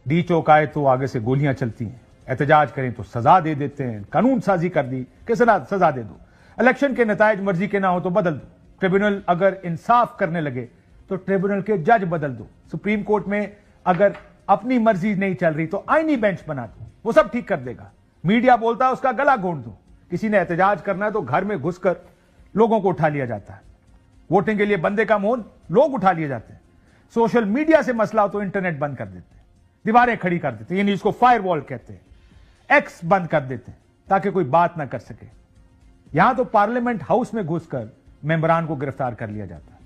D चौकाए तो आगे से गोलियां चलती हैं, एहतजाज करें तो सजा दे देते हैं, कानून साजी कर दी कि सजा दे दो, इलेक्शन के नतायज मर्जी के ना हो तो बदल दो, ट्रिब्यूनल अगर इंसाफ करने लगे तो ट्रिब्यूनल के जज बदल दो, सुप्रीम कोर्ट में अगर अपनी मर्जी नहीं चल रही तो आईनी बेंच बना दो, वो सब ठीक कर देगा। मीडिया बोलता है उसका गला घोंट दो, किसी ने एहतजाज करना है तो घर में घुसकर लोगों को उठा लिया जाता है, वोटिंग के लिए बंदे का मोहन लोग उठा लिए जाते हैं, सोशल मीडिया से मसला हो तो इंटरनेट बंद कर देते हैं, दीवारें खड़ी कर देते हैं, यानी इसको फायरवॉल कहते हैं, एक्स बंद कर देते हैं ताकि कोई बात ना कर सके। यहां तो पार्लियामेंट हाउस में घुसकर मेंबरान को गिरफ्तार कर लिया जाता है,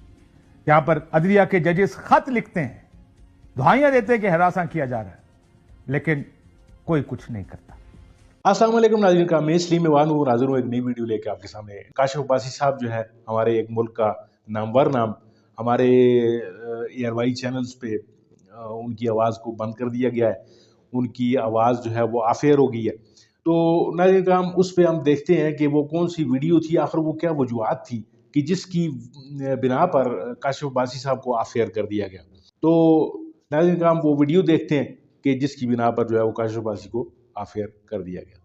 यहां पर अदलिया के जजेस खत लिखते हैं, दुहाइयां देते हैं कि हरासा किया जा रहा है, लेकिन कोई कुछ नहीं करता। अस्सलाम वालेकुम नाज़रीन का मैं इस्लीम वानूर हाजिर हूँ एक नई वीडियो लेके आपके सामने। काशिफ अब्बासी साहब जो है हमारे एक मुल्क का नामवर नाम, हमारे एयरवाई चैनल्स पे उनकी आवाज़ को बंद कर दिया गया है, उनकी आवाज़ जो है वो आफेयर हो गई है। तो नाज़रीन का उस पर हम देखते हैं कि वो कौन सी वीडियो थी, आखिर वो क्या वजूहत थी कि जिसकी बिना पर काशिफ अब्बासी साहब को आफेयर कर दिया गया। तो नाज़रीन का हम वो वीडियो देखते हैं कि जिसकी बिना पर जो है वो काशिफ अब्बासी को आफेयर कर दिया गया।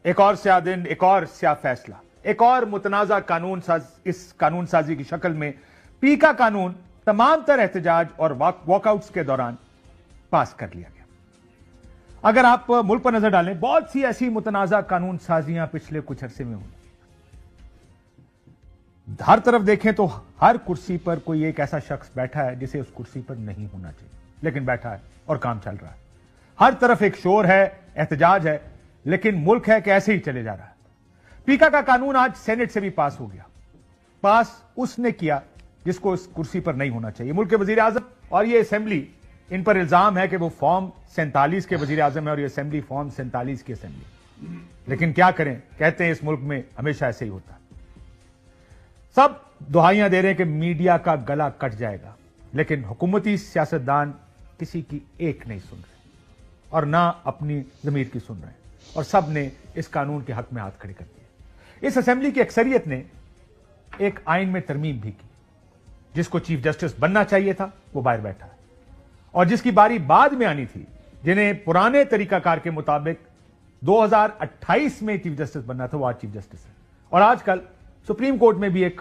एक और स्याह दिन, एक और स्याह फैसला, एक और मुतनाज़ा कानून इस कानून साजी की शक्ल में पी का कानून तमाम तर एहतजाज और वॉकआउट्स के दौरान पास कर लिया गया। अगर आप मुल्क पर नजर डालें, बहुत सी ऐसी मुतनाज़ा कानून साजियां पिछले कुछ अरसे में हुई, हर तरफ देखें तो हर कुर्सी पर कोई एक ऐसा शख्स बैठा है जिसे उस कुर्सी पर नहीं होना चाहिए, लेकिन बैठा है और काम चल रहा है। हर तरफ एक शोर है, एहतजाज है, लेकिन मुल्क है कि ऐसे ही चले जा रहा है। पीका का कानून आज सेनेट से भी पास हो गया। पास उसने किया जिसको इस कुर्सी पर नहीं होना चाहिए, मुल्क के वजीर आजम, और ये असेंबली, इन पर इल्जाम है कि वो फॉर्म 47 के वजीर आजम है और ये असेंबली फॉर्म 47 की असेंबली। लेकिन क्या करें, कहते हैं इस मुल्क में हमेशा ऐसे ही होता है। सब दुहाइयां दे रहे हैं कि मीडिया का गला कट जाएगा, लेकिन हुकूमती सियासतदान किसी की एक नहीं सुन रहे और ना अपनी जमीर की सुन रहे, और सब ने इस कानून के हक में हाथ खड़े कर दिए। इस असेंबली की अक्सरियत ने एक आइन में तरमीम भी की, जिसको चीफ जस्टिस बनना चाहिए था वो बाहर बैठा है, और जिसकी बारी बाद में आनी थी, जिन्हें पुराने तरीकाकार के मुताबिक 2028 में चीफ जस्टिस बनना था, वो आज चीफ जस्टिस है। और आजकल सुप्रीम कोर्ट में भी एक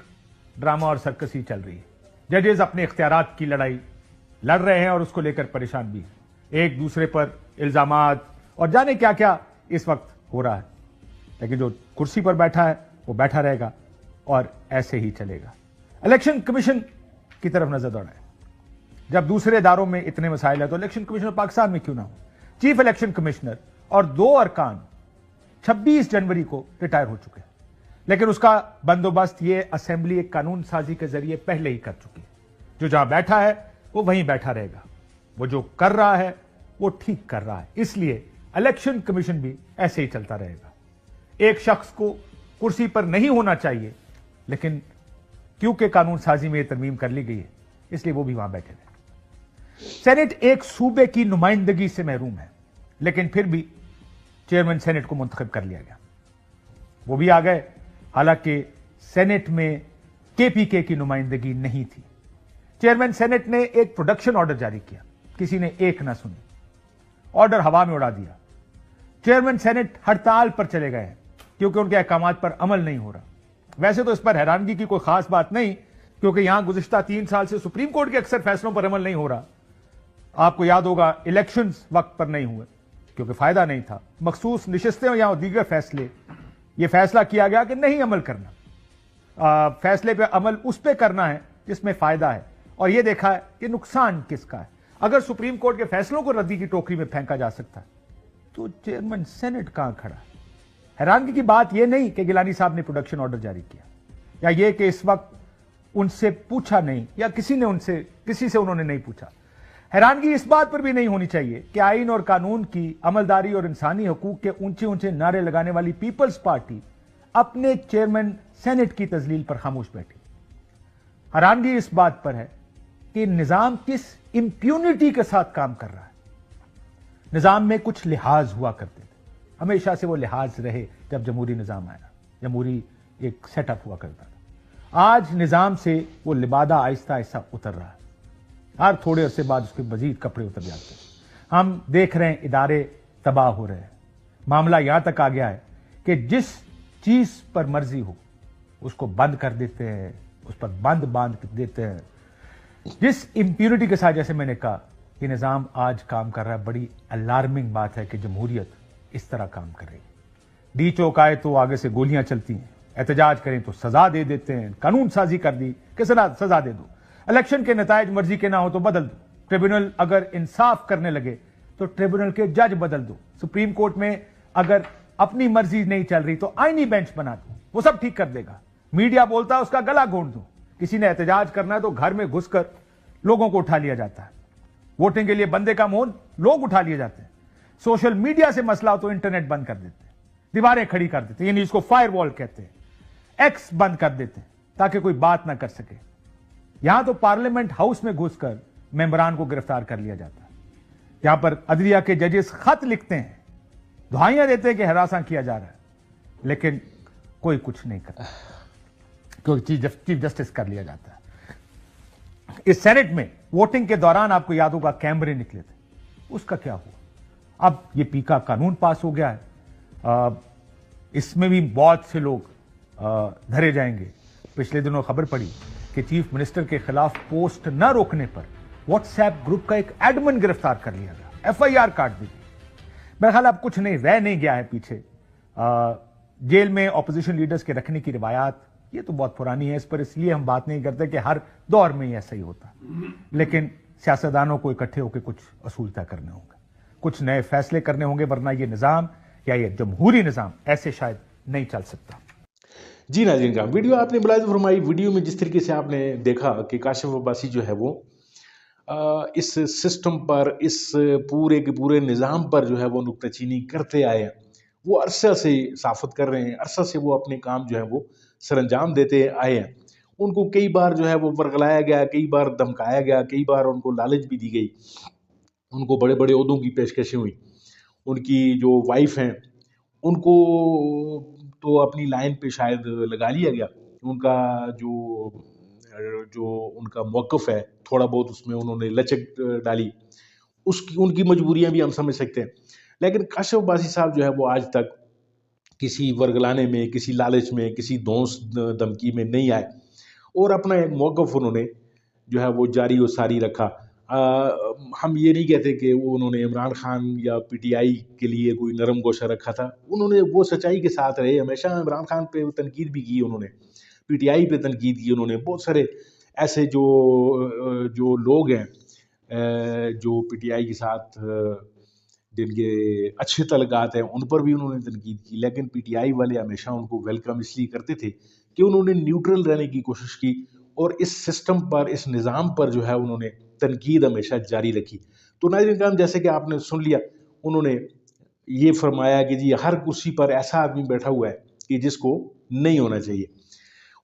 ड्रामा और सर्कस चल रही है। जजेस अपने इख्तियारात की लड़ाई लड़ रहे हैं और उसको लेकर परेशान भी हैं, एक दूसरे पर इल्जामात और जाने क्या क्या इस वक्त हो रहा है। लेकिन जो कुर्सी पर बैठा है वो बैठा रहेगा और ऐसे ही चलेगा। इलेक्शन कमीशन की तरफ नजर दौड़ाए, जब दूसरे इदारों में इतने मसाइल है तो इलेक्शन कमीशनर पाकिस्तान में क्यों ना हो। चीफ इलेक्शन कमिश्नर और 2 अरकान 26 जनवरी को रिटायर हो चुके हैं, लेकिन उसका बंदोबस्त ये असेंबली एक कानून साजी के जरिए पहले ही कर चुकी है। जो जहां बैठा है वो वहीं बैठा रहेगा, वो जो कर रहा है वो ठीक कर रहा है, इसलिए इलेक्शन कमीशन भी ऐसे ही चलता रहेगा। एक शख्स को कुर्सी पर नहीं होना चाहिए, लेकिन क्योंकि कानून साजी में तरमीम कर ली गई है इसलिए वो भी वहां बैठे रहे। सेनेट एक सूबे की नुमाइंदगी से महरूम है, लेकिन फिर भी चेयरमैन सेनेट को मुंतखब कर लिया गया, वो भी आ गए। हालांकि सेनेट में केपीके की नुमाइंदगी नहीं थी। चेयरमैन सेनेट ने एक प्रोडक्शन ऑर्डर जारी किया, किसी ने एक ना सुनी, ऑर्डर हवा में उड़ा दिया। चेयरमैन सेनेट हड़ताल पर चले गए हैं क्योंकि उनके अहकामात पर अमल नहीं हो रहा। वैसे तो इस पर हैरानगी की कोई खास बात नहीं, क्योंकि यहां गुज़िश्ता 3 साल से सुप्रीम कोर्ट के अक्सर फैसलों पर अमल नहीं हो रहा। आपको याद होगा इलेक्शंस वक्त पर नहीं हुए क्योंकि फायदा नहीं था, मखसूस नशिस्तें या दीगर फैसले, यह फैसला किया गया कि नहीं अमल करना, फैसले पे अमल उस पे करना है जिसमें फायदा है, और यह देखा है कि नुकसान किसका है। अगर सुप्रीम कोर्ट के फैसलों को रद्दी की टोकरी में फेंका जा सकता है तो चेयरमैन सेनेट कहां खड़ा है। हैरानगी की बात यह नहीं कि गिलानी साहब ने प्रोडक्शन ऑर्डर जारी किया, या यह कि इस वक्त उनसे पूछा नहीं, या किसी से उन्होंने नहीं पूछा। हैरानगी इस बात पर भी नहीं होनी चाहिए कि आइन और कानून की अमलदारी और इंसानी हकूक के ऊंचे ऊंचे नारे लगाने वाली पीपल्स पार्टी अपने चेयरमैन सेनेट की तजलील पर खामोश बैठी। हैरानगी इस बात पर है कि निजाम किस इंप्यूनिटी के साथ काम कर रहा है। निजाम में कुछ लिहाज हुआ करते थे, हमेशा से वो लिहाज रहे। जब जमहूरी निजाम आया, जमहूरी एक सेटअप हुआ करता था। आज निजाम से वो लिबादा आहिस्ता आहिस्ता उतर रहा है, हर थोड़े अरसे बाद उसके मजीद कपड़े उतर जाते हैं। हम देख रहे हैं इदारे तबाह हो रहे हैं। मामला यहां तक आ गया है कि जिस चीज पर मर्जी हो उसको बंद कर देते हैं, उस पर बंद बांध देते हैं। जिस इंप्यूनिटी के साथ, जैसे मैंने कहा, ये निज़ाम आज काम कर रहा है, बड़ी अलार्मिंग बात है कि जमहूरियत इस तरह काम कर रही है। डी चौक आए तो आगे से गोलियां चलती हैं, एहतजाज करें तो सजा दे देते हैं, कानून साजी कर दी कि सजा दे दो, इलेक्शन के नतायज मर्जी के ना हो तो बदल दो, ट्रिब्यूनल अगर इंसाफ करने लगे तो ट्रिब्यूनल के जज बदल दो, सुप्रीम कोर्ट में अगर अपनी मर्जी नहीं चल रही तो आईनी बेंच बना दो, वो सब ठीक कर देगा। मीडिया बोलता है उसका गला घोंट दो, किसी ने एहतजाज करना है तो घर में घुसकर लोगों को उठा लिया जाता है, वोटिंग के लिए बंदे का मोल लोग उठा लिए जाते हैं, सोशल मीडिया से मसला हो तो इंटरनेट बंद कर देते हैं, दीवारें खड़ी कर देते हैं, यानी इसको फायरवॉल कहते हैं, एक्स बंद कर देते हैं ताकि कोई बात ना कर सके। यहां तो पार्लियामेंट हाउस में घुसकर मेंबरान को गिरफ्तार कर लिया जाता है। यहां पर अदलिया के जजेस खत लिखते हैं, दुहाइयां देते हैं कि हरासा किया जा रहा है, लेकिन कोई कुछ नहीं करता क्योंकि चीफ जस्टिस कर लिया जाता है। इस सेनेट में वोटिंग के दौरान आपको याद होगा कैमरे निकले थे, उसका क्या हुआ? अब ये पीका कानून पास हो गया है, इसमें भी बहुत से लोग धरे जाएंगे। पिछले दिनों खबर पड़ी कि चीफ मिनिस्टर के खिलाफ पोस्ट न रोकने पर व्हाट्सएप ग्रुप का एक एडमिन गिरफ्तार कर लिया गया, FIR काट दी। मेरा ख्याल अब कुछ नहीं रह नहीं गया है पीछे। जेल में ऑपोजिशन लीडर्स के रखने की रिवायात ये तो बहुत पुरानी है, इस पर इसलिए हम बात नहीं करते कि हर दौर में ही ऐसा ही होता, लेकिन सियासतदानों को इकट्ठे होकर कुछ असूल तय करने होंगे, कुछ नए फैसले करने होंगे, वरना ये निज़ाम या ये जमहूरी निज़ाम ऐसे शायद नहीं चल सकता। जी नाज़रीन का वीडियो आपने मुलाहिज़ा फरमाई। वीडियो में जिस तरीके से आपने देखा कि काशिफ अब्बासी जो है वो इस सिस्टम पर, इस पूरे के पूरे निज़ाम पर जो है वो नुक्ताचीनी करते आए हैं, वो अरसा से साफ़त कर रहे हैं, अरसा से वो अपने काम जो है वो सरअंजाम देते आए हैं। उनको कई बार जो है वो वर्गलाया गया, कई बार धमकाया गया, कई बार उनको लालच भी दी गई, उनको बड़े बड़े ओहदों की पेशकशें हुई। उनकी जो वाइफ हैं उनको तो अपनी लाइन पे शायद लगा लिया गया, उनका जो उनका मौक़िफ़ है थोड़ा बहुत उसमें उन्होंने लचक डाली, उसकी उनकी मजबूरियां भी हम समझ सकते हैं। लेकिन काशिफ अब्बासी साहब जो है वो आज तक किसी वर्गलाने में, किसी लालच में, किसी धौंस धमकी में नहीं आए और अपना एक मौक़िफ़ उन्होंने जो है वो जारी और सारी रखा। हम ये नहीं कहते कि वो उन्होंने इमरान खान या PTI के लिए कोई नरम गोशा रखा था, उन्होंने वो सच्चाई के साथ रहे, हमेशा इमरान खान पे तनकीद भी की उन्होंने, PTI पे तनकीद की उन्होंने। बहुत सारे ऐसे जो लोग हैं जो PTI के साथ जिनके अच्छे तल्लुकात हैं उन पर भी उन्होंने तनकीद की, लेकिन PTI वाले हमेशा उनको वेलकम इसलिए करते थे कि उन्होंने न्यूट्रल रहने की कोशिश की और इस सिस्टम पर, इस निज़ाम पर जो है उन्होंने तनकीद हमेशा जारी रखी। तो नाज़रीन करम, जैसे कि आपने सुन लिया, उन्होंने ये फरमाया कि जी हर कुर्सी पर ऐसा आदमी बैठा हुआ है कि जिसको नहीं होना चाहिए,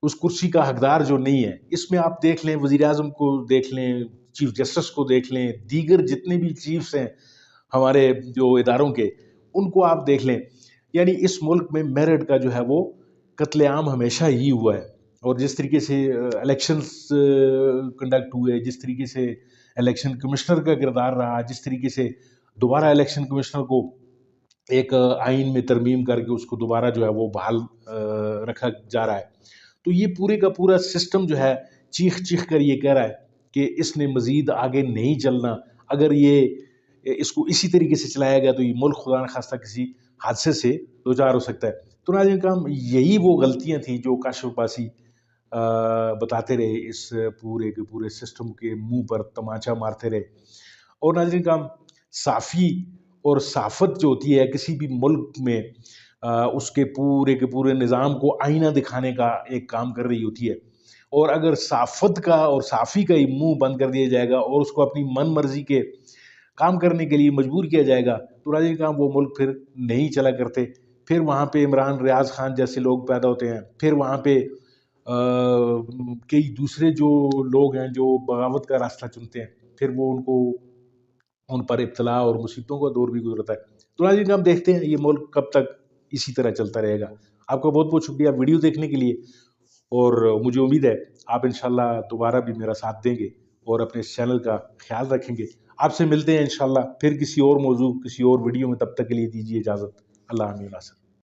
उस कुर्सी का हकदार जो नहीं है। इसमें आप देख लें, वज़ीर-ए-आज़म को देख लें, चीफ जस्टिस को देख लें, दीगर जितने भी चीफ्स हैं हमारे जो इदारों के, उनको आप देख लें। यानी इस मुल्क में मेरिट का जो है वो कत्लेआम हमेशा ही हुआ है और जिस तरीके से इलेक्शंस कंडक्ट हुए, जिस तरीके से इलेक्शन कमिश्नर का किरदार रहा, जिस तरीके से दोबारा इलेक्शन कमिश्नर को एक आइन में तरमीम करके उसको दोबारा जो है वो बहाल रखा जा रहा है, तो ये पूरे का पूरा सिस्टम जो है चीख चीख कर ये कह रहा है कि इसने मज़ीद आगे नहीं चलना। अगर ये इसको इसी तरीके से चलाया गया तो ये मुल्क खुदा न खास्ता किसी हादसे से दो चार हो सकता है। तो नाज़रीन करम, यही वो गलतियां थी जो काशिफ अब्बासी बताते रहे, इस पूरे के पूरे सिस्टम के मुंह पर तमाचा मारते रहे। और नाज़रीन करम, साफ़ी और साफ़त जो होती है किसी भी मुल्क में, उसके पूरे के पूरे निज़ाम को आईना दिखाने का एक काम कर रही होती है। और अगर साफ़त का और साफ़ी का ही मुंह बंद कर दिया जाएगा और उसको अपनी मन मर्जी के काम करने के लिए मजबूर किया जाएगा, तो नाज़रीन करम वो मुल्क फिर नहीं चला करते। फिर वहाँ पे इमरान रियाज खान जैसे लोग पैदा होते हैं, फिर वहाँ पे कई दूसरे जो लोग हैं जो बगावत का रास्ता चुनते हैं, फिर वो उन पर इब्तला और मुसीबतों का दौर भी गुजरता है। तो नाज़रीन करम, देखते हैं ये मुल्क कब तक इसी तरह चलता रहेगा। आपका बहुत बहुत शुक्रिया वीडियो देखने के लिए और मुझे उम्मीद है आप इंशाल्लाह दोबारा भी मेरा साथ देंगे और अपने इस चैनल का ख्याल रखेंगे। آپ سے ملتے ہیں انشاءاللہ پھر کسی اور موضوع کسی اور ویڈیو میں، تب تک کے لیے دیجیے اجازت۔ اللہ حافظ۔